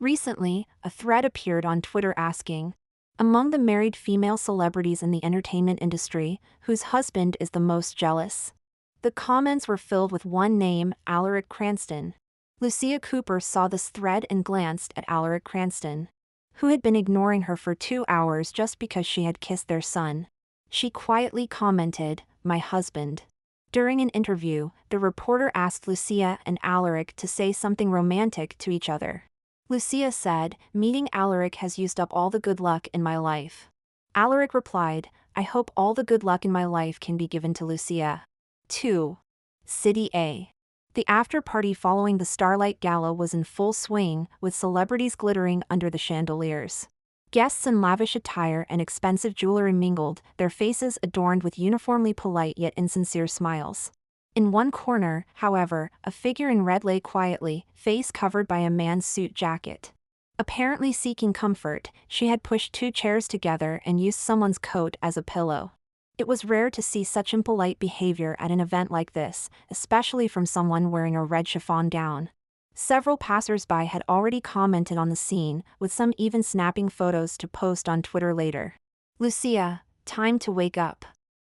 Recently, a thread appeared on Twitter asking, among the married female celebrities in the entertainment industry, whose husband is the most jealous? The comments were filled with one name, Alaric Cranston. Lucia Cooper saw this thread and glanced at Alaric Cranston, who had been ignoring her for 2 hours just because she had kissed their son. She quietly commented, "My husband." During an interview, the reporter asked Lucia and Alaric to say something romantic to each other. Lucia said, "Meeting Alaric has used up all the good luck in my life." Alaric replied, "I hope all the good luck in my life can be given to Lucia." 2. City A. The after-party following the Starlight Gala was in full swing, with celebrities glittering under the chandeliers. Guests in lavish attire and expensive jewelry mingled, their faces adorned with uniformly polite yet insincere smiles. In one corner, however, a figure in red lay quietly, face covered by a man's suit jacket. Apparently seeking comfort, she had pushed 2 chairs together and used someone's coat as a pillow. It was rare to see such impolite behavior at an event like this, especially from someone wearing a red chiffon gown. Several passers-by had already commented on the scene, with some even snapping photos to post on Twitter later. Lucia, time to wake up.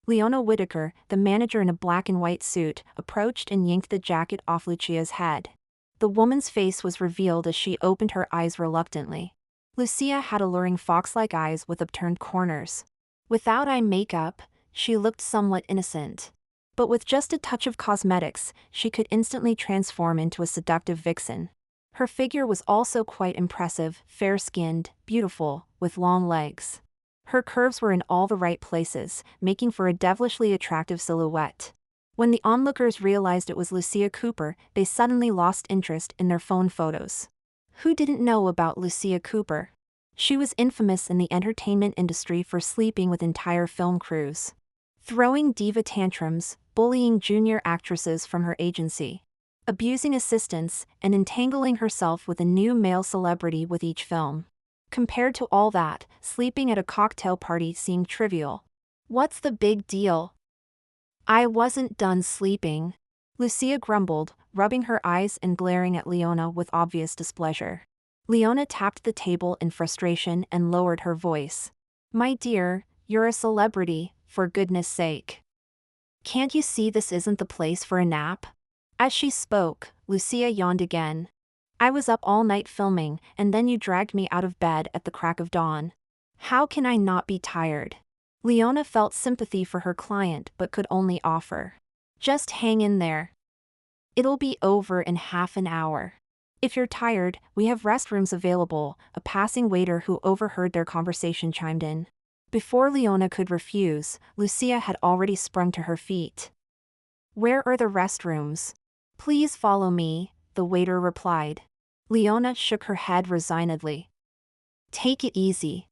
Leona Whitaker, the manager in a black and white suit, approached and yanked the jacket off Lucia's head. The woman's face was revealed as she opened her eyes reluctantly. Lucia had alluring fox-like eyes with upturned corners. Without eye makeup, she looked somewhat innocent. But with just a touch of cosmetics, she could instantly transform into a seductive vixen. Her figure was also quite impressive, fair-skinned, beautiful, with long legs. Her curves were in all the right places, making for a devilishly attractive silhouette. When the onlookers realized it was Lucia Cooper, they suddenly lost interest in their phone photos. Who didn't know about Lucia Cooper? She was infamous in the entertainment industry for sleeping with entire film crews, throwing diva tantrums, bullying junior actresses from her agency, abusing assistants, and entangling herself with a new male celebrity with each film. Compared to all that, sleeping at a cocktail party seemed trivial. What's the big deal? I wasn't done sleeping, Lucia grumbled, rubbing her eyes and glaring at Leona with obvious displeasure. Leona tapped the table in frustration and lowered her voice. My dear, you're a celebrity, for goodness sake. Can't you see this isn't the place for a nap? As she spoke, Lucia yawned again. I was up all night filming, and then you dragged me out of bed at the crack of dawn. How can I not be tired? Leona felt sympathy for her client but could only offer, just hang in there. It'll be over in half an hour. If you're tired, we have restrooms available, a passing waiter who overheard their conversation chimed in. Before Leona could refuse, Lucia had already sprung to her feet. Where are the restrooms? Please follow me, the waiter replied. Leona shook her head resignedly. Take it easy.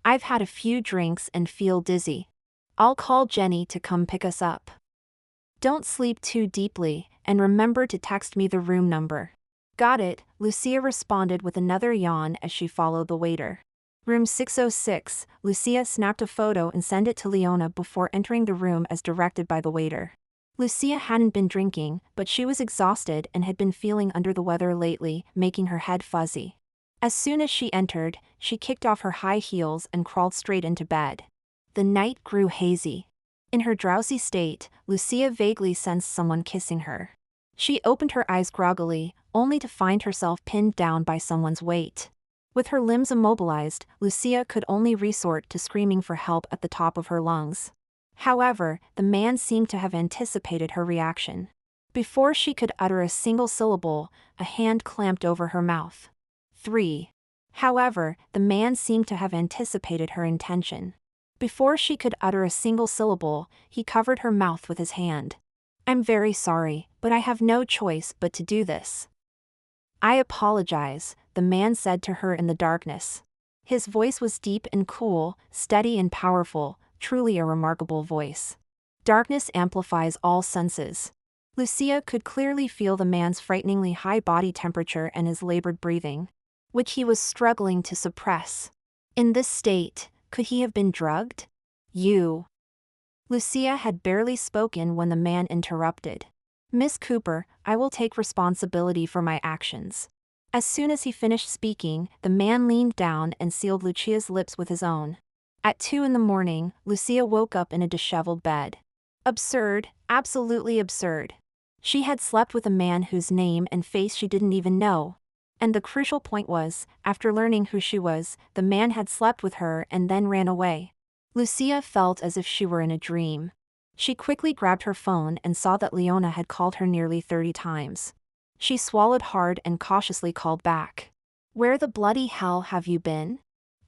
I've had a few drinks and feel dizzy. I'll call Jenny to come pick us up. Don't sleep too deeply, and remember to text me the room number. Got it, Lucia responded with another yawn as she followed the waiter. Room 606, Lucia snapped a photo and sent it to Leona before entering the room as directed by the waiter. Lucia hadn't been drinking, but she was exhausted and had been feeling under the weather lately, making her head fuzzy. As soon as she entered, she kicked off her high heels and crawled straight into bed. The night grew hazy. In her drowsy state, Lucia vaguely sensed someone kissing her. She opened her eyes groggily, only to find herself pinned down by someone's weight. With her limbs immobilized, Lucia could only resort to screaming for help at the top of her lungs. However, the man seemed to have anticipated her reaction. Before she could utter a single syllable, a hand clamped over her mouth. 3. However, the man seemed to have anticipated her intention. Before she could utter a single syllable, he covered her mouth with his hand. I'm very sorry, but I have no choice but to do this. I apologize, the man said to her in the darkness. His voice was deep and cool, steady and powerful, truly a remarkable voice. Darkness amplifies all senses. Lucia could clearly feel the man's frighteningly high body temperature and his labored breathing, which he was struggling to suppress. In this state, could he have been drugged? Lucia had barely spoken when the man interrupted. Miss Cooper, I will take responsibility for my actions. As soon as he finished speaking, the man leaned down and sealed Lucia's lips with his own. At 2 in the morning, Lucia woke up in a disheveled bed. Absurd, absolutely absurd. She had slept with a man whose name and face she didn't even know. And the crucial point was, after learning who she was, the man had slept with her and then ran away. Lucia felt as if she were in a dream. She quickly grabbed her phone and saw that Leona had called her nearly 30 times. She swallowed hard and cautiously called back. "Where the bloody hell have you been?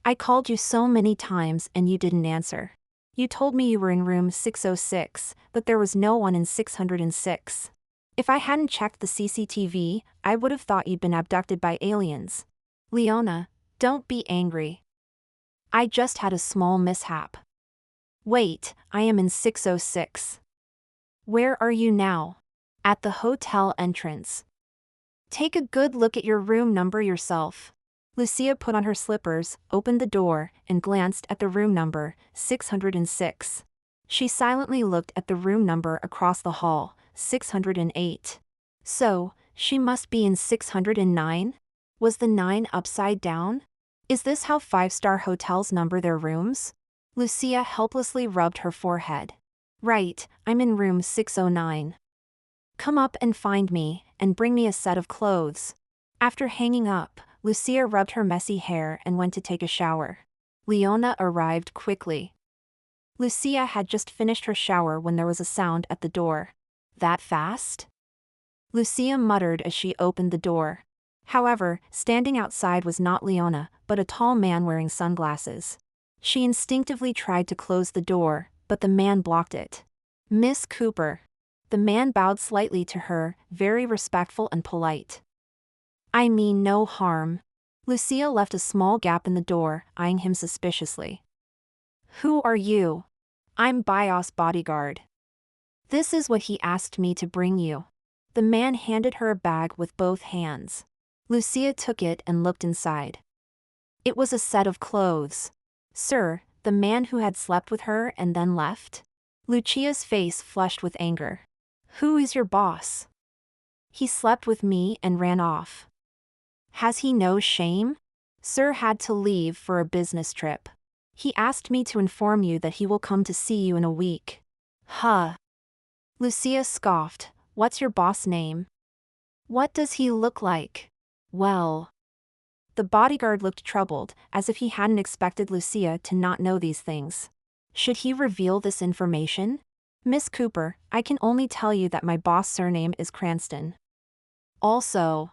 I called you so many times and you didn't answer. You told me you were in room 606, but there was no one in 606. If I hadn't checked the CCTV, I would have thought you'd been abducted by aliens. Leona, don't be angry. I just had a small mishap. Wait, I am in 606. Where are you now?" "At the hotel entrance." "Take a good look at your room number yourself." Lucia put on her slippers, opened the door, and glanced at the room number, 606. She silently looked at the room number across the hall, 608. So, she must be in 609? Was the 9 upside down? Is this how 5-star hotels number their rooms? Lucia helplessly rubbed her forehead. "Right, I'm in room 609. Come up and find me, and bring me a set of clothes." After hanging up, Lucia rubbed her messy hair and went to take a shower. Leona arrived quickly. Lucia had just finished her shower when there was a sound at the door. "That fast?" Lucia muttered as she opened the door. However, standing outside was not Leona, but a tall man wearing sunglasses. She instinctively tried to close the door, but the man blocked it. "Miss Cooper." The man bowed slightly to her, very respectful and polite. "I mean no harm." Lucia left a small gap in the door, eyeing him suspiciously. "Who are you?" "I'm Bios' bodyguard. This is what he asked me to bring you." The man handed her a bag with both hands. Lucia took it and looked inside. It was a set of clothes. "Sir, the man who had slept with her and then left?" Lucia's face flushed with anger. "Who is your boss?" "He slept with me and ran off." "Has he no shame?" "Sir had to leave for a business trip. He asked me to inform you that he will come to see you in a week." "Huh." Lucia scoffed. "What's your boss' name?" "What does he look like?" "Well." The bodyguard looked troubled, as if he hadn't expected Lucia to not know these things. Should he reveal this information? "Miss Cooper, I can only tell you that my boss' surname is Cranston." "Also."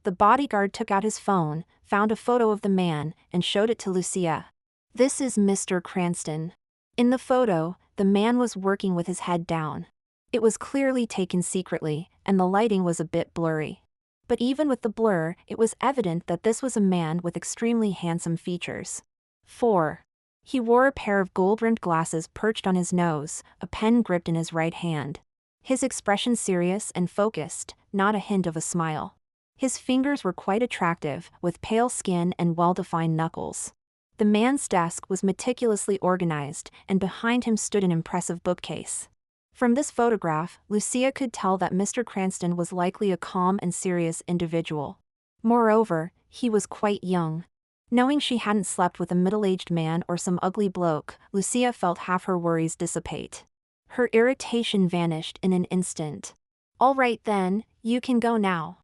The bodyguard took out his phone, found a photo of the man, and showed it to Lucia. "This is Mr. Cranston." In the photo, the man was working with his head down. It was clearly taken secretly, and the lighting was a bit blurry. But even with the blur, it was evident that this was a man with extremely handsome features. 4. He wore a pair of gold-rimmed glasses perched on his nose, a pen gripped in his right hand. His expression serious and focused, not a hint of a smile. His fingers were quite attractive, with pale skin and well-defined knuckles. The man's desk was meticulously organized, and behind him stood an impressive bookcase. From this photograph, Lucia could tell that Mr. Cranston was likely a calm and serious individual. Moreover, he was quite young. Knowing she hadn't slept with a middle-aged man or some ugly bloke, Lucia felt half her worries dissipate. Her irritation vanished in an instant. "All right then, you can go now."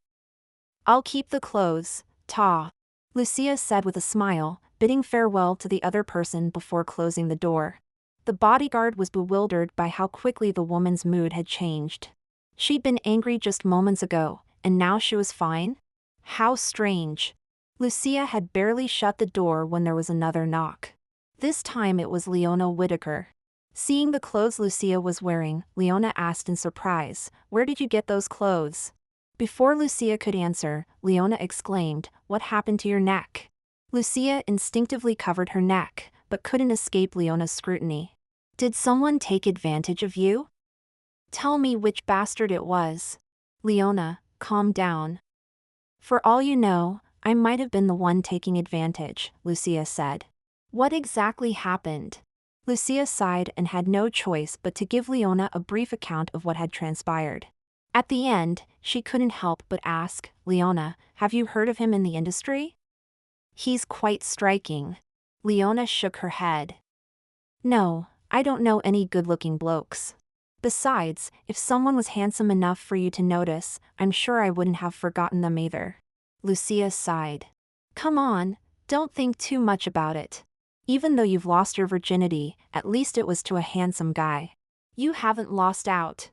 "I'll keep the clothes, ta," Lucia said with a smile, bidding farewell to the other person before closing the door. The bodyguard was bewildered by how quickly the woman's mood had changed. She'd been angry just moments ago, and now she was fine? How strange. Lucia had barely shut the door when there was another knock. This time it was Leona Whitaker. Seeing the clothes Lucia was wearing, Leona asked in surprise, "Where did you get those clothes?" Before Lucia could answer, Leona exclaimed, "What happened to your neck?" Lucia instinctively covered her neck, but couldn't escape Leona's scrutiny. "Did someone take advantage of you? Tell me which bastard it was." "Leona, calm down. For all you know, I might have been the one taking advantage," Lucia said. "What exactly happened?" Lucia sighed and had no choice but to give Leona a brief account of what had transpired. At the end, she couldn't help but ask, "Leona, Have you heard of him in the industry? He's quite striking. Leona shook her head. No, I don't know any good-looking blokes. Besides, if someone was handsome enough for you to notice, I'm sure I wouldn't have forgotten them either. Lucia sighed. Come on, don't think too much about it. Even though you've lost your virginity, at least it was to a handsome guy. You haven't lost out.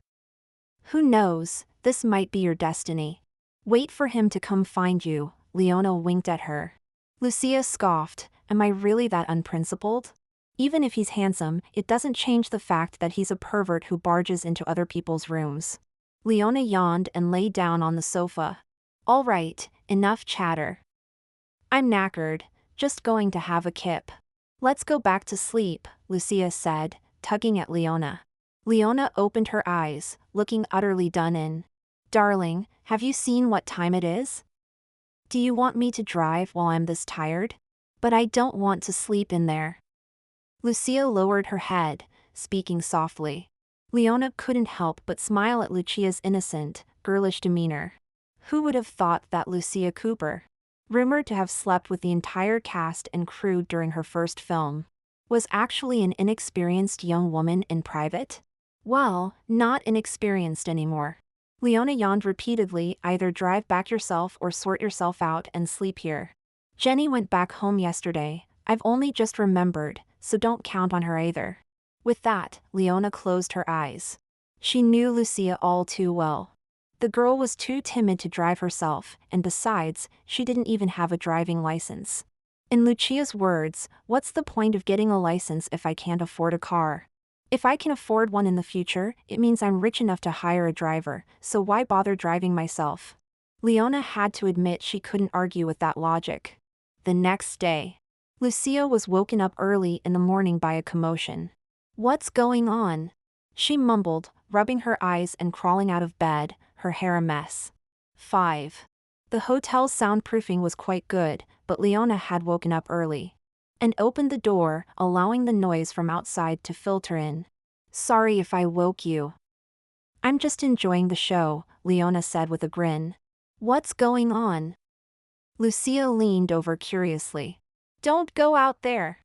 Who knows, this might be your destiny. Wait for him to come find you, Leona winked at her. Lucia scoffed, am I really that unprincipled? Even if he's handsome, it doesn't change the fact that he's a pervert who barges into other people's rooms. Leona yawned and lay down on the sofa. All right, enough chatter. I'm knackered, just going to have a kip. Let's go back to sleep, Lucia said, tugging at Leona. Leona opened her eyes, looking utterly done in. Darling, have you seen what time it is? Do you want me to drive while I'm this tired? But I don't want to sleep in there. Lucia lowered her head, speaking softly. Leona couldn't help but smile at Lucia's innocent, girlish demeanor. Who would have thought that Lucia Cooper, rumored to have slept with the entire cast and crew during her first film, was actually an inexperienced young woman in private? Well, not inexperienced anymore. Leona yawned repeatedly, either drive back yourself or sort yourself out and sleep here. Jenny went back home yesterday, I've only just remembered, so don't count on her either. With that, Leona closed her eyes. She knew Lucia all too well. The girl was too timid to drive herself, and besides, she didn't even have a driving license. In Lucia's words, what's the point of getting a license if I can't afford a car? If I can afford one in the future, it means I'm rich enough to hire a driver, so why bother driving myself? Leona had to admit she couldn't argue with that logic. The next day, Lucia was woken up early in the morning by a commotion. What's going on? She mumbled, rubbing her eyes and crawling out of bed, her hair a mess. 5. The hotel's soundproofing was quite good, but Leona had woken up early and opened the door, allowing the noise from outside to filter in. Sorry if I woke you. I'm just enjoying the show, Leona said with a grin. What's going on? Lucia leaned over curiously. Don't go out there.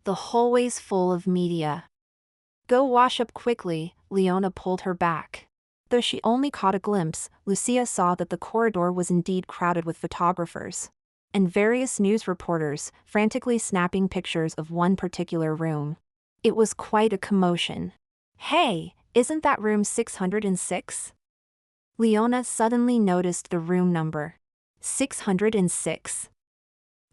The hallway's full of media. Go wash up quickly, Leona pulled her back. Though she only caught a glimpse, Lucia saw that the corridor was indeed crowded with photographers and various news reporters, frantically snapping pictures of one particular room. It was quite a commotion. Hey, isn't that room 606? Leona suddenly noticed the room number. 606.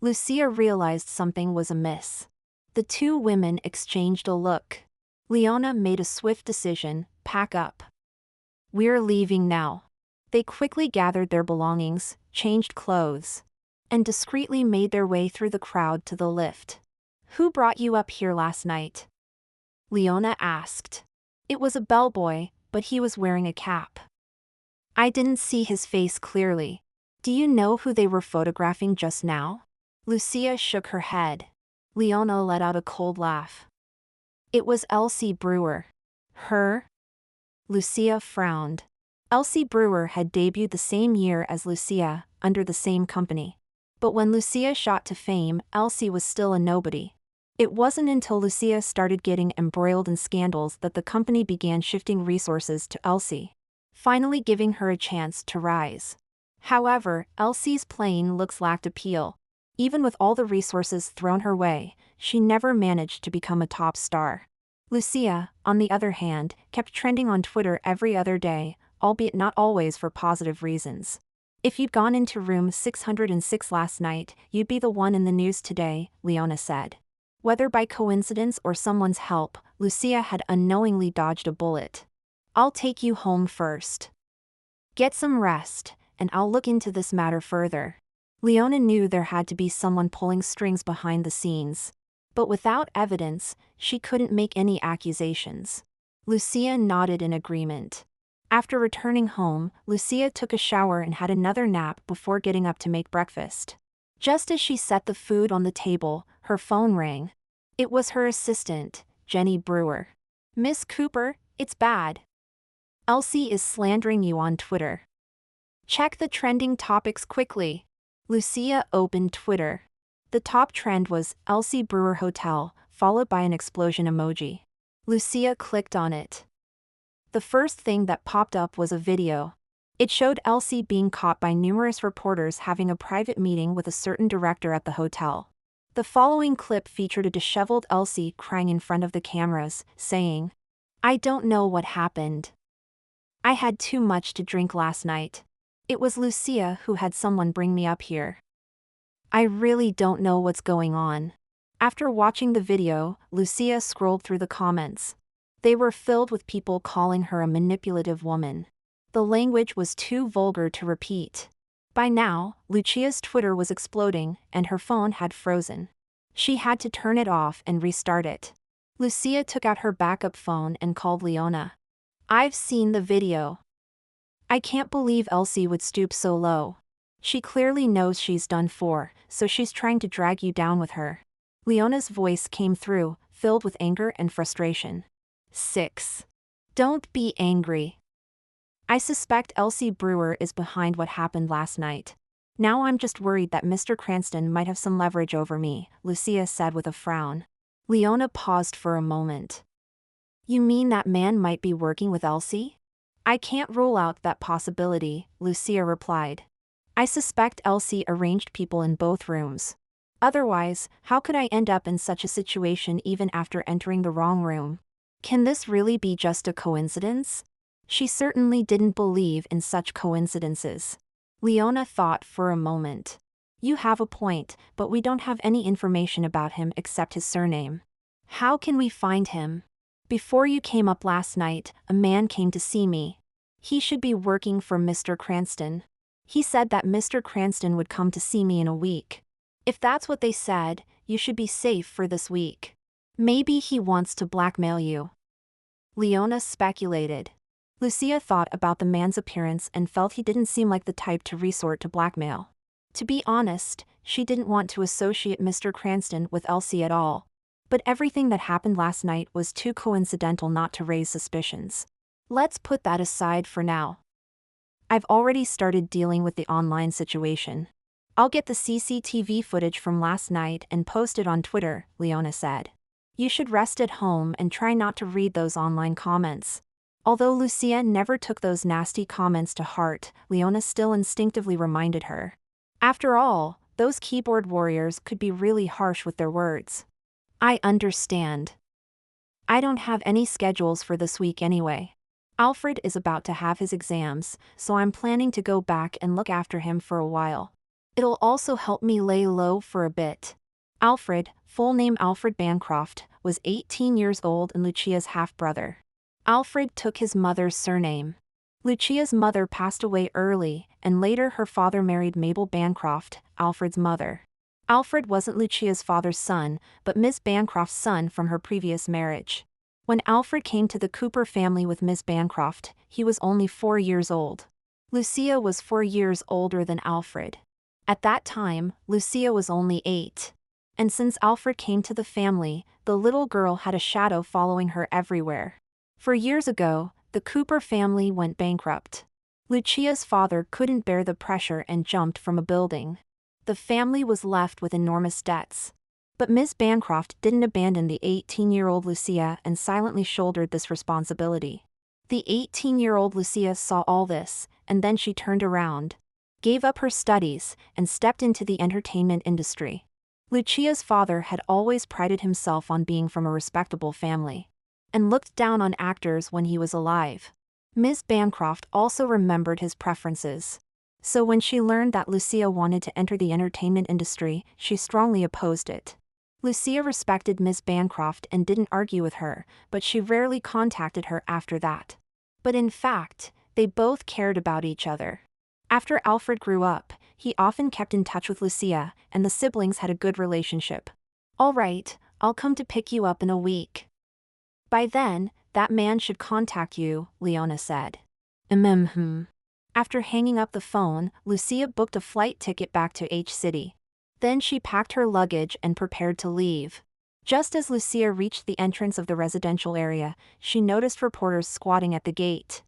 Lucia realized something was amiss. The two women exchanged a look. Leona made a swift decision, pack up. We're leaving now. They quickly gathered their belongings, changed clothes, and discreetly made their way through the crowd to the lift. Who brought you up here last night? Leona asked. It was a bellboy, but he was wearing a cap. I didn't see his face clearly. Do you know who they were photographing just now? Lucia shook her head. Leona let out a cold laugh. It was Elsie Brewer. Her? Lucia frowned. Elsie Brewer had debuted the same year as Lucia, under the same company. But when Lucia shot to fame, Elsie was still a nobody. It wasn't until Lucia started getting embroiled in scandals that the company began shifting resources to Elsie, finally giving her a chance to rise. However, Elsie's plain looks lacked appeal. Even with all the resources thrown her way, she never managed to become a top star. Lucia, on the other hand, kept trending on Twitter every other day, albeit not always for positive reasons. If you'd gone into room 606 last night, you'd be the one in the news today, Leona said. Whether by coincidence or someone's help, Lucia had unknowingly dodged a bullet. I'll take you home first. Get some rest, and I'll look into this matter further. Leona knew there had to be someone pulling strings behind the scenes. But without evidence, she couldn't make any accusations. Lucia nodded in agreement. After returning home, Lucia took a shower and had another nap before getting up to make breakfast. Just as she set the food on the table, her phone rang. It was her assistant, Jenny Brewer. Miss Cooper, it's bad. Elsie is slandering you on Twitter. Check the trending topics quickly. Lucia opened Twitter. The top trend was Elsie Brewer Hotel, followed by an explosion emoji. Lucia clicked on it. The first thing that popped up was a video. It showed Elsie being caught by numerous reporters having a private meeting with a certain director at the hotel. The following clip featured a disheveled Elsie crying in front of the cameras, saying, "I don't know what happened. I had too much to drink last night. It was Lucia who had someone bring me up here. I really don't know what's going on." After watching the video, Lucia scrolled through the comments. They were filled with people calling her a manipulative woman. The language was too vulgar to repeat. By now, Lucia's Twitter was exploding, and her phone had frozen. She had to turn it off and restart it. Lucia took out her backup phone and called Leona. "I've seen the video. I can't believe Elsie would stoop so low. She clearly knows she's done for, so she's trying to drag you down with her." Leona's voice came through, filled with anger and frustration. 6. Don't be angry. I suspect Elsie Brewer is behind what happened last night. Now I'm just worried that Mr. Cranston might have some leverage over me, Lucia said with a frown. Leona paused for a moment. You mean that man might be working with Elsie? I can't rule out that possibility, Lucia replied. I suspect Elsie arranged people in both rooms. Otherwise, how could I end up in such a situation even after entering the wrong room? Can this really be just a coincidence? She certainly didn't believe in such coincidences. Leona thought for a moment. You have a point, but we don't have any information about him except his surname. How can we find him? Before you came up last night, a man came to see me. He should be working for Mr. Cranston. He said that Mr. Cranston would come to see me in a week. If that's what they said, you should be safe for this week. Maybe he wants to blackmail you. Leona speculated. Lucia thought about the man's appearance and felt he didn't seem like the type to resort to blackmail. To be honest, she didn't want to associate Mr. Cranston with Elsie at all. But everything that happened last night was too coincidental not to raise suspicions. Let's put that aside for now. I've already started dealing with the online situation. I'll get the CCTV footage from last night and post it on Twitter, Leona said. You should rest at home and try not to read those online comments. Although Lucia never took those nasty comments to heart, Leona still instinctively reminded her. After all, those keyboard warriors could be really harsh with their words. I understand. I don't have any schedules for this week anyway. Alfred is about to have his exams, so I'm planning to go back and look after him for a while. It'll also help me lay low for a bit. Alfred, full name Alfred Bancroft, was 18 years old and Lucia's half-brother. Alfred took his mother's surname. Lucia's mother passed away early, and later her father married Mabel Bancroft, Alfred's mother. Alfred wasn't Lucia's father's son, but Miss Bancroft's son from her previous marriage. When Alfred came to the Cooper family with Miss Bancroft, he was only 4 years old. Lucia was 4 years older than Alfred. At that time, Lucia was only 8. And since Alfred came to the family, the little girl had a shadow following her everywhere. 4 years ago, the Cooper family went bankrupt. Lucia's father couldn't bear the pressure and jumped from a building. The family was left with enormous debts. But Miss Bancroft didn't abandon the 18-year-old Lucia and silently shouldered this responsibility. The 18-year-old Lucia saw all this, and then she turned around, gave up her studies, and stepped into the entertainment industry. Lucia's father had always prided himself on being from a respectable family, and looked down on actors when he was alive. Miss Bancroft also remembered his preferences. So when she learned that Lucia wanted to enter the entertainment industry, she strongly opposed it. Lucia respected Miss Bancroft and didn't argue with her, but she rarely contacted her after that. But in fact, they both cared about each other. After Alfred grew up, he often kept in touch with Lucia, and the siblings had a good relationship. All right, I'll come to pick you up in a week. By then, that man should contact you, Leona said. After hanging up the phone, Lucia booked a flight ticket back to H-City. Then she packed her luggage and prepared to leave. Just as Lucia reached the entrance of the residential area, she noticed reporters squatting at the gate.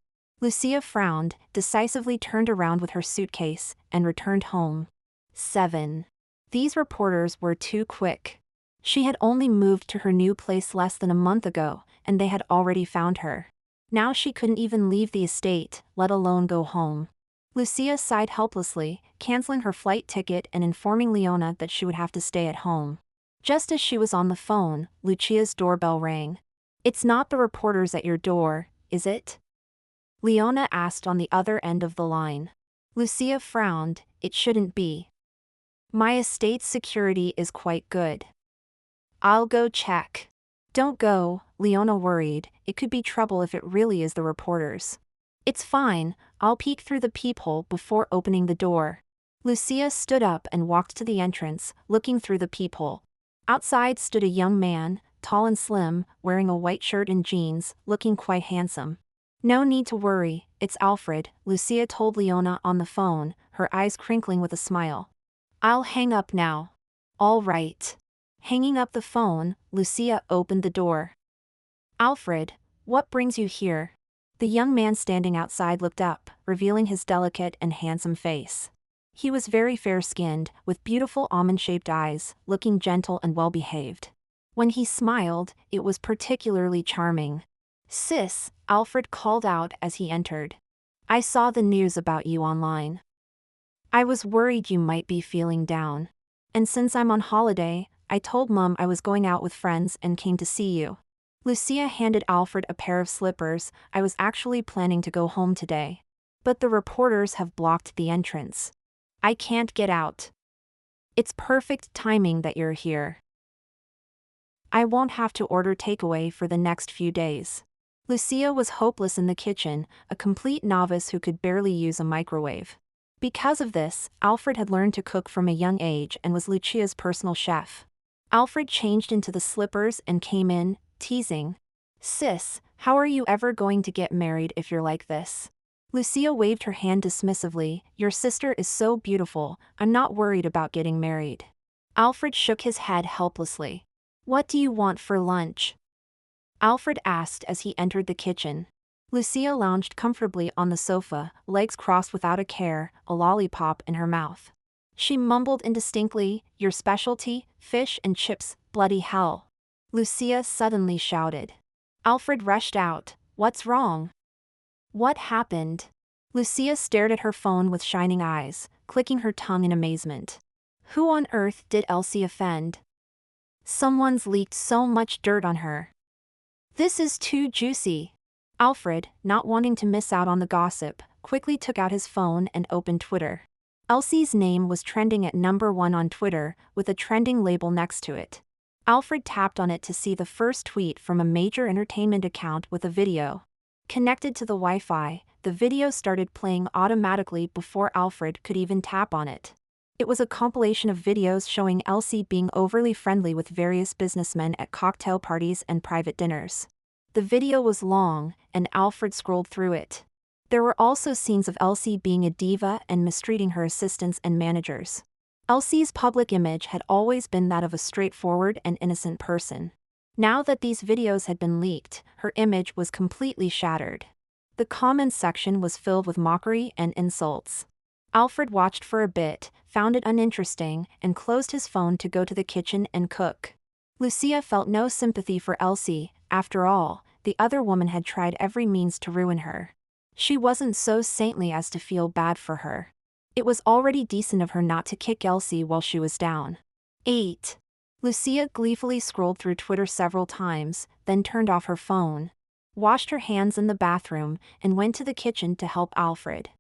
Lucia frowned, decisively turned around with her suitcase, and returned home. 7. These reporters were too quick. She had only moved to her new place less than a month ago, and they had already found her. Now she couldn't even leave the estate, let alone go home. Lucia sighed helplessly, canceling her flight ticket and informing Leona that she would have to stay at home. Just as she was on the phone, Lucia's doorbell rang. "It's not the reporters at your door, is it?" Leona asked on the other end of the line. Lucia frowned. "It shouldn't be. My estate's security is quite good. I'll go check." "Don't go," Leona worried. "It could be trouble if it really is the reporters." "It's fine, I'll peek through the peephole before opening the door." Lucia stood up and walked to the entrance, looking through the peephole. Outside stood a young man, tall and slim, wearing a white shirt and jeans, looking quite handsome. "No need to worry, it's Alfred," Lucia told Leona on the phone, her eyes crinkling with a smile. "I'll hang up now." "All right." Hanging up the phone, Lucia opened the door. "Alfred, what brings you here?" The young man standing outside looked up, revealing his delicate and handsome face. He was very fair-skinned, with beautiful almond-shaped eyes, looking gentle and well-behaved. When he smiled, it was particularly charming. "Sis," Alfred called out as he entered. "I saw the news about you online. I was worried you might be feeling down. And since I'm on holiday, I told Mum I was going out with friends and came to see you." Lucia handed Alfred a pair of slippers. "I was actually planning to go home today. But the reporters have blocked the entrance. I can't get out. It's perfect timing that you're here. I won't have to order takeaway for the next few days." Lucia was hopeless in the kitchen, a complete novice who could barely use a microwave. Because of this, Alfred had learned to cook from a young age and was Lucia's personal chef. Alfred changed into the slippers and came in, teasing. "Sis, how are you ever going to get married if you're like this?" Lucia waved her hand dismissively. "Your sister is so beautiful, I'm not worried about getting married." Alfred shook his head helplessly. "What do you want for lunch?" Alfred asked as he entered the kitchen. Lucia lounged comfortably on the sofa, legs crossed without a care, a lollipop in her mouth. She mumbled indistinctly, "Your specialty, fish and chips, bloody hell." Lucia suddenly shouted. Alfred rushed out. "What's wrong? What happened?" Lucia stared at her phone with shining eyes, clicking her tongue in amazement. Who on earth did Elsie offend? Someone's leaked so much dirt on her. This is too juicy. Alfred, not wanting to miss out on the gossip, quickly took out his phone and opened Twitter. Elsie's name was trending at #1 on Twitter, with a trending label next to it. Alfred tapped on it to see the first tweet from a major entertainment account with a video. Connected to the Wi-Fi, the video started playing automatically before Alfred could even tap on it. It was a compilation of videos showing Elsie being overly friendly with various businessmen at cocktail parties and private dinners. The video was long, and Alfred scrolled through it. There were also scenes of Elsie being a diva and mistreating her assistants and managers. Elsie's public image had always been that of a straightforward and innocent person. Now that these videos had been leaked, her image was completely shattered. The comments section was filled with mockery and insults. Alfred watched for a bit, found it uninteresting, and closed his phone to go to the kitchen and cook. Lucia felt no sympathy for Elsie. After all, the other woman had tried every means to ruin her. She wasn't so saintly as to feel bad for her. It was already decent of her not to kick Elsie while she was down. 8. Lucia gleefully scrolled through Twitter several times, then turned off her phone, washed her hands in the bathroom, and went to the kitchen to help Alfred.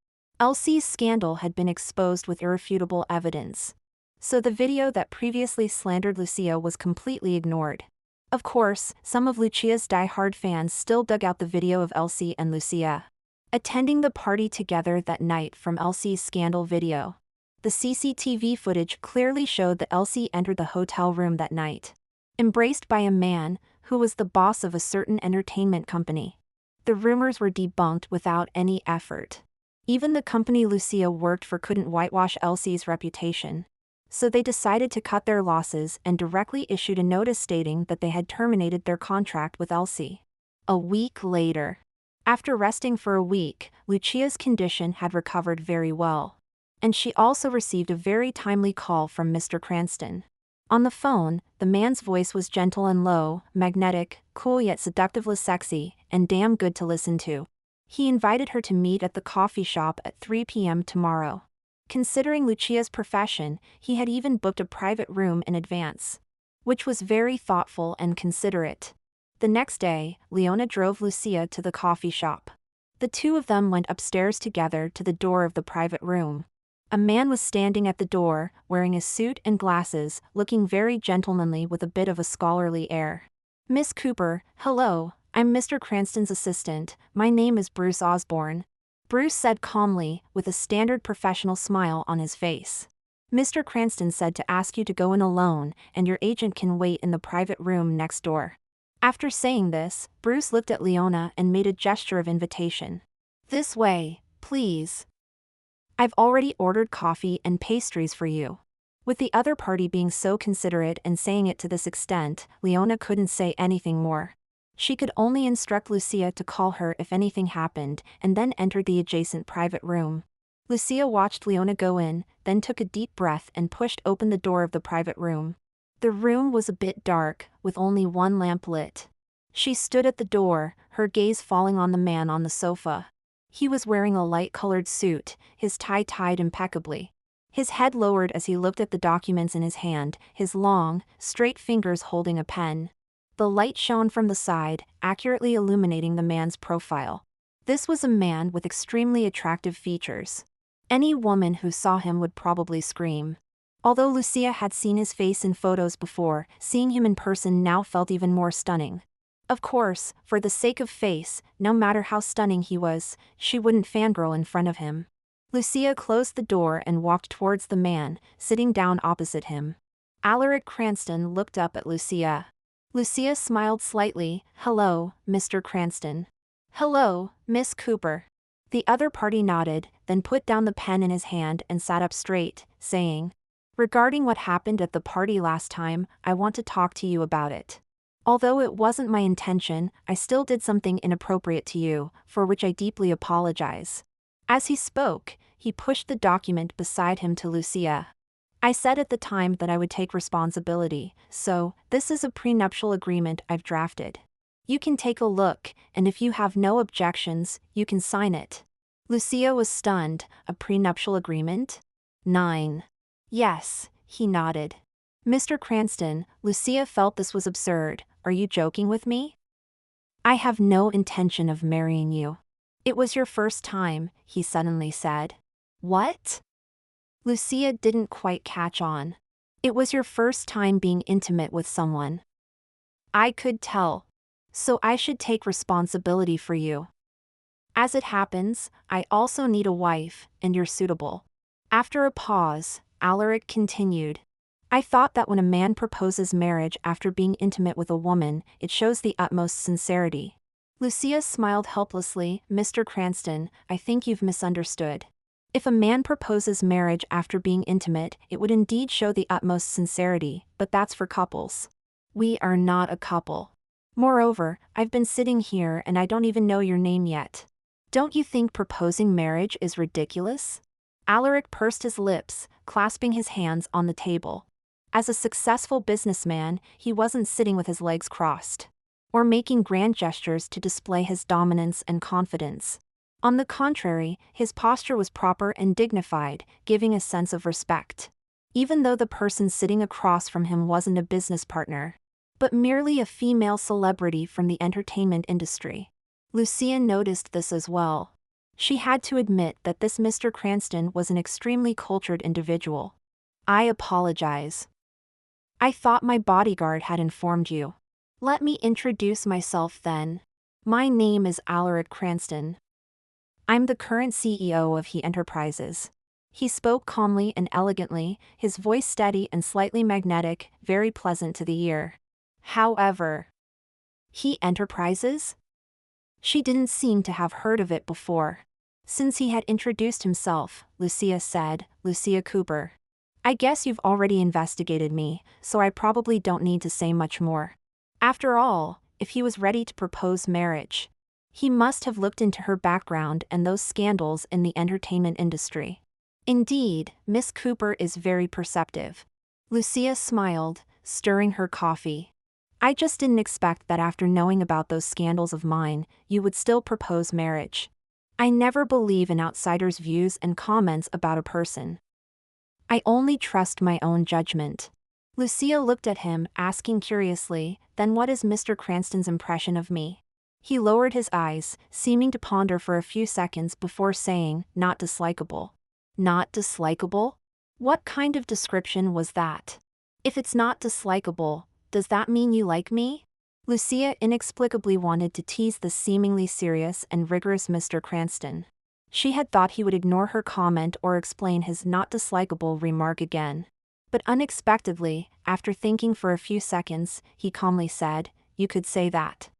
Elsie's scandal had been exposed with irrefutable evidence. So the video that previously slandered Lucia was completely ignored. Of course, some of Lucia's die-hard fans still dug out the video of Elsie and Lucia attending the party together that night from Elsie's scandal video. The CCTV footage clearly showed that Elsie entered the hotel room that night, embraced by a man who was the boss of a certain entertainment company. The rumors were debunked without any effort. Even the company Lucia worked for couldn't whitewash Elsie's reputation. So they decided to cut their losses and directly issued a notice stating that they had terminated their contract with Elsie. A week later, After resting for a week, Lucia's condition had recovered very well. And she also received a very timely call from Mr. Cranston. On the phone, the man's voice was gentle and low, magnetic, cool yet seductively sexy, and damn good to listen to. He invited her to meet at the coffee shop at 3 p.m. tomorrow. Considering Lucia's profession, he had even booked a private room in advance, which was very thoughtful and considerate. The next day, Leona drove Lucia to the coffee shop. The two of them went upstairs together to the door of the private room. A man was standing at the door, wearing a suit and glasses, looking very gentlemanly with a bit of a scholarly air. "Miss Cooper, hello, I'm Mr. Cranston's assistant, my name is Bruce Osborne," Bruce said calmly, with a standard professional smile on his face. "Mr. Cranston said to ask you to go in alone, and your agent can wait in the private room next door." After saying this, Bruce looked at Leona and made a gesture of invitation. "This way, please. I've already ordered coffee and pastries for you." With the other party being so considerate and saying it to this extent, Leona couldn't say anything more. She could only instruct Lucia to call her if anything happened, and then entered the adjacent private room. Lucia watched Leona go in, then took a deep breath and pushed open the door of the private room. The room was a bit dark, with only one lamp lit. She stood at the door, her gaze falling on the man on the sofa. He was wearing a light-colored suit, his tie tied impeccably. His head lowered as he looked at the documents in his hand, his long, straight fingers holding a pen. The light shone from the side, accurately illuminating the man's profile. This was a man with extremely attractive features. Any woman who saw him would probably scream. Although Lucia had seen his face in photos before, seeing him in person now felt even more stunning. Of course, for the sake of face, no matter how stunning he was, she wouldn't fangirl in front of him. Lucia closed the door and walked towards the man, sitting down opposite him. Alaric Cranston looked up at Lucia. Lucia smiled slightly. "Hello, Mr. Cranston." "Hello, Miss Cooper." The other party nodded, then put down the pen in his hand and sat up straight, saying, "Regarding what happened at the party last time, I want to talk to you about it. Although it wasn't my intention, I still did something inappropriate to you, for which I deeply apologize." As he spoke, he pushed the document beside him to Lucia. "I said at the time that I would take responsibility, so, this is a prenuptial agreement I've drafted. You can take a look, and if you have no objections, you can sign it." Lucia was stunned. A prenuptial agreement? 9. "Yes," he nodded. "Mr. Cranston," Lucia felt this was absurd. "Are you joking with me? I have no intention of marrying you." "It was your first time," he suddenly said. "What?" Lucia didn't quite catch on. "It was your first time being intimate with someone." "I could tell. So I should take responsibility for you. As it happens, I also need a wife, and you're suitable." After a pause, Alaric continued. "I thought that when a man proposes marriage after being intimate with a woman, it shows the utmost sincerity." Lucia smiled helplessly. "Mr. Cranston, I think you've misunderstood. If a man proposes marriage after being intimate, it would indeed show the utmost sincerity, but that's for couples. We are not a couple. Moreover, I've been sitting here and I don't even know your name yet. Don't you think proposing marriage is ridiculous?" Alaric pursed his lips, clasping his hands on the table. As a successful businessman, he wasn't sitting with his legs crossed, or making grand gestures to display his dominance and confidence. On the contrary, his posture was proper and dignified, giving a sense of respect. Even though the person sitting across from him wasn't a business partner, but merely a female celebrity from the entertainment industry. Lucia noticed this as well. She had to admit that this Mr. Cranston was an extremely cultured individual. "I apologize. I thought my bodyguard had informed you. Let me introduce myself then. My name is Alaric Cranston. I'm the current CEO of He Enterprises." He spoke calmly and elegantly, his voice steady and slightly magnetic, very pleasant to the ear. However, He Enterprises? She didn't seem to have heard of it before. Since he had introduced himself, Lucia said, "Lucia Cooper. I guess you've already investigated me, so I probably don't need to say much more." After all, if he was ready to propose marriage, He must have looked into her background and those scandals in the entertainment industry. Indeed, Miss Cooper is very perceptive. Lucia smiled, stirring her coffee. I just didn't expect that after knowing about those scandals of mine, you would still propose marriage. I never believe in outsiders' views and comments about a person. I only trust my own judgment. Lucia looked at him, asking curiously, then what is Mr. Cranston's impression of me? He lowered his eyes, seeming to ponder for a few seconds before saying, not dislikable. Not dislikable? What kind of description was that? If it's not dislikable, does that mean you like me? Lucia inexplicably wanted to tease the seemingly serious and rigorous Mr. Cranston. She had thought he would ignore her comment or explain his not dislikable remark again. But unexpectedly, after thinking for a few seconds, he calmly said, you could say that.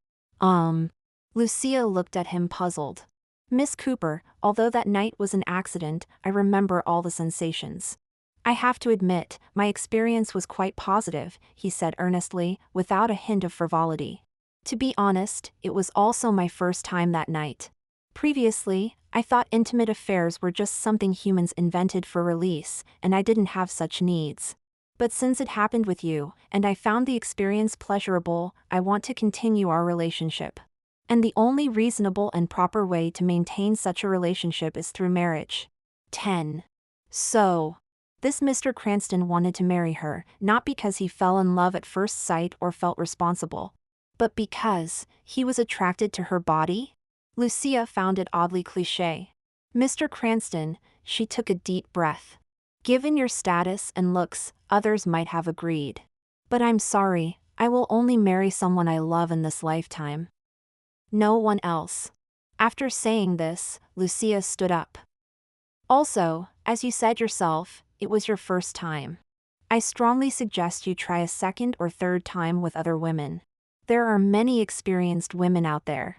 Lucia looked at him puzzled. Miss Cooper, although that night was an accident, I remember all the sensations. I have to admit, my experience was quite positive, he said earnestly, without a hint of frivolity. To be honest, it was also my first time that night. Previously, I thought intimate affairs were just something humans invented for release, and I didn't have such needs. But since it happened with you, and I found the experience pleasurable, I want to continue our relationship. And the only reasonable and proper way to maintain such a relationship is through marriage. 10. So, this Mr. Cranston wanted to marry her, not because he fell in love at first sight or felt responsible, but because he was attracted to her body? Lucia found it oddly cliché. Mr. Cranston, she took a deep breath. Given your status and looks, others might have agreed. But I'm sorry, I will only marry someone I love in this lifetime. No one else. After saying this, Lucia stood up. Also, as you said yourself, it was your first time. I strongly suggest you try a second or third time with other women. There are many experienced women out there.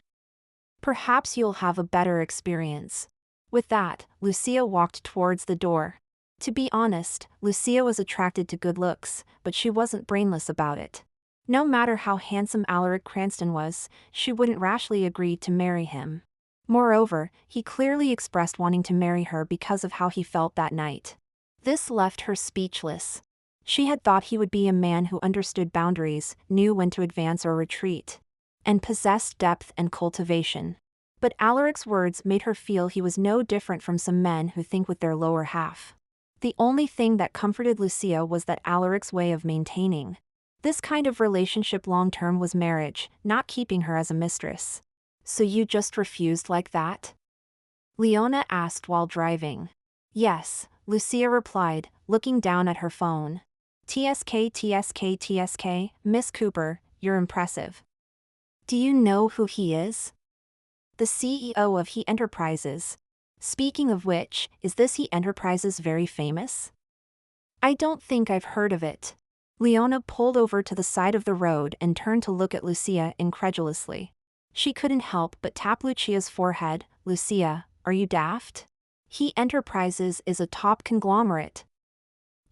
Perhaps you'll have a better experience. With that, Lucia walked towards the door. To be honest, Lucia was attracted to good looks, but she wasn't brainless about it. No matter how handsome Alaric Cranston was, she wouldn't rashly agree to marry him. Moreover, he clearly expressed wanting to marry her because of how he felt that night. This left her speechless. She had thought he would be a man who understood boundaries, knew when to advance or retreat, and possessed depth and cultivation. But Alaric's words made her feel he was no different from some men who think with their lower half. The only thing that comforted Lucia was that Alaric's way of maintaining this kind of relationship long-term was marriage, not keeping her as a mistress. So you just refused like that? Leona asked while driving. Yes, Lucia replied, looking down at her phone. TSK, Miss Cooper, you're impressive. Do you know who he is? The CEO of He Enterprises. Speaking of which, is this He Enterprises very famous? I don't think I've heard of it. Leona pulled over to the side of the road and turned to look at Lucia incredulously. She couldn't help but tap Lucia's forehead. Lucia, are you daft? He Enterprises is a top conglomerate.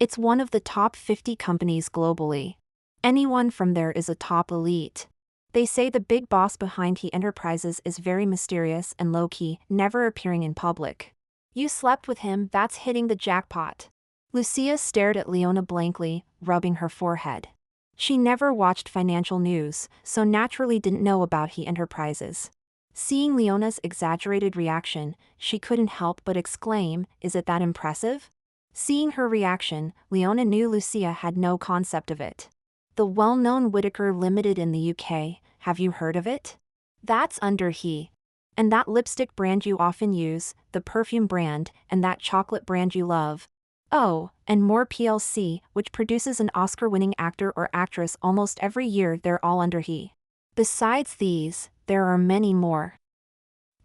It's one of the top 50 companies globally. Anyone from there is a top elite. They say the big boss behind He Enterprises is very mysterious and low-key, never appearing in public. You slept with him, that's hitting the jackpot. Lucia stared at Leona blankly, rubbing her forehead. She never watched financial news, so naturally didn't know about He Enterprises. Seeing Leona's exaggerated reaction, she couldn't help but exclaim, is it that impressive? Seeing her reaction, Leona knew Lucia had no concept of it. The well-known Whittaker Limited in the UK, have you heard of it? That's under He. And that lipstick brand you often use, the perfume brand, and that chocolate brand you love. Oh, and more plc, which produces an Oscar-winning actor or actress almost every year, they're all under He. Besides these, there are many more.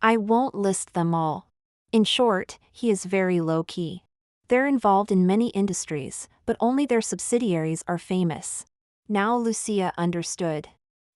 I won't list them all. In short, He is very low-key. They're involved in many industries, but only their subsidiaries are famous. Now Lucia understood.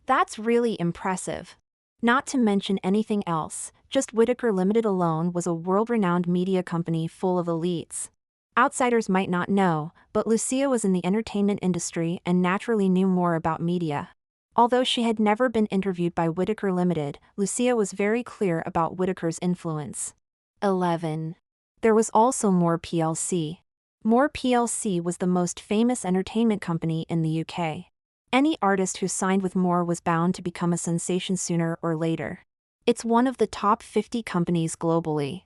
That's really impressive. Not to mention anything else, just Whittaker Limited alone was a world-renowned media company full of elites. Outsiders might not know, but Lucia was in the entertainment industry and naturally knew more about media. Although she had never been interviewed by Whittaker Limited, Lucia was very clear about Whittaker's influence. 11. There was also Moore plc. Moore plc was the most famous entertainment company in the UK. Any artist who signed with Moore was bound to become a sensation sooner or later. It's one of the top 50 companies globally.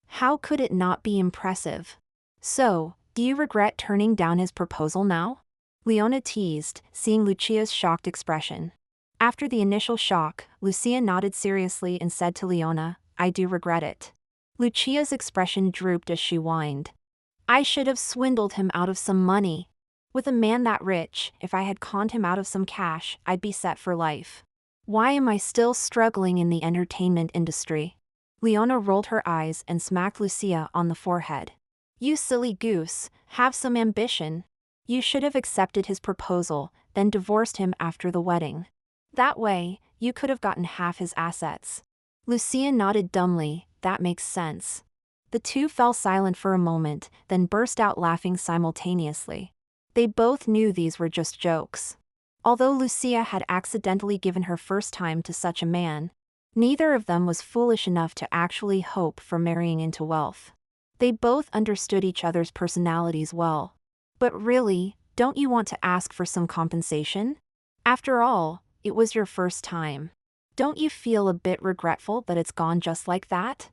How could it not be impressive? So, do you regret turning down his proposal now? Leona teased, seeing Lucia's shocked expression. After the initial shock, Lucia nodded seriously and said to Leona, "I do regret it." Lucia's expression drooped as she whined. "I should have swindled him out of some money. With a man that rich, if I had conned him out of some cash, I'd be set for life. Why am I still struggling in the entertainment industry?" Leona rolled her eyes and smacked Lucia on the forehead. "You silly goose, have some ambition. You should have accepted his proposal, then divorced him after the wedding. That way, you could have gotten half his assets." Lucia nodded dumbly. "That makes sense." The two fell silent for a moment, then burst out laughing simultaneously. They both knew these were just jokes. Although Lucia had accidentally given her first time to such a man, neither of them was foolish enough to actually hope for marrying into wealth. They both understood each other's personalities well. But really, don't you want to ask for some compensation? After all, it was your first time. Don't you feel a bit regretful that it's gone just like that?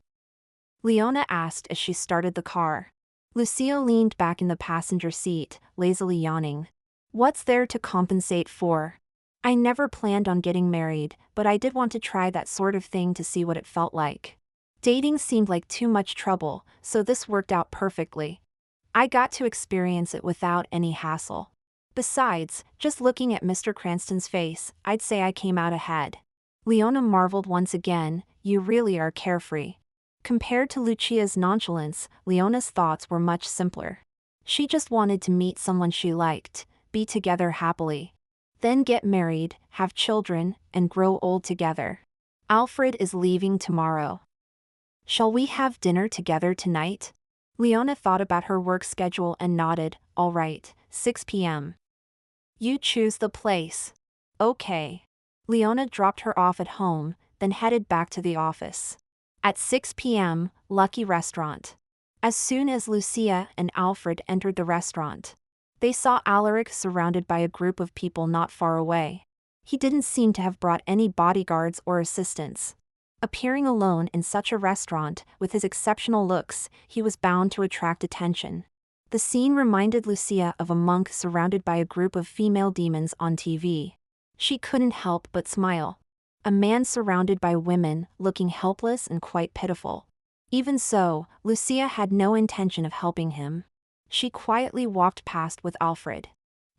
Leona asked as she started the car. Lucia leaned back in the passenger seat, lazily yawning. What's there to compensate for? I never planned on getting married, but I did want to try that sort of thing to see what it felt like. Dating seemed like too much trouble, so this worked out perfectly. I got to experience it without any hassle. Besides, just looking at Mr. Cranston's face, I'd say I came out ahead. Leona marveled once again. You really are carefree. Compared to Lucia's nonchalance, Leona's thoughts were much simpler. She just wanted to meet someone she liked, be together happily. Then get married, have children, and grow old together. Alfred is leaving tomorrow. Shall we have dinner together tonight? Leona thought about her work schedule and nodded. All right, 6 p.m. You choose the place. Okay. Leona dropped her off at home, then headed back to the office. At 6 p.m., Lucky Restaurant. As soon as Lucia and Alfred entered the restaurant, they saw Alaric surrounded by a group of people not far away. He didn't seem to have brought any bodyguards or assistants. Appearing alone in such a restaurant, with his exceptional looks, he was bound to attract attention. The scene reminded Lucia of a monk surrounded by a group of female demons on TV. She couldn't help but smile. A man surrounded by women, looking helpless and quite pitiful. Even so, Lucia had no intention of helping him. She quietly walked past with Alfred.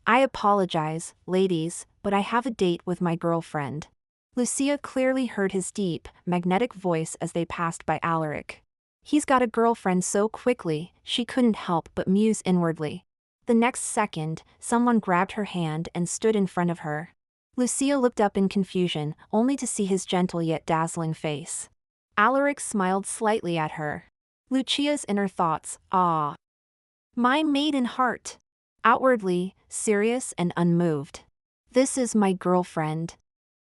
I apologize, ladies, but I have a date with my girlfriend. Lucia clearly heard his deep, magnetic voice as they passed by Alaric. He's got a girlfriend so quickly, she couldn't help but muse inwardly. The next second, someone grabbed her hand and stood in front of her. Lucia looked up in confusion, only to see his gentle yet dazzling face. Alaric smiled slightly at her. Lucia's inner thoughts, ah. My maiden heart. Outwardly, serious and unmoved. This is my girlfriend.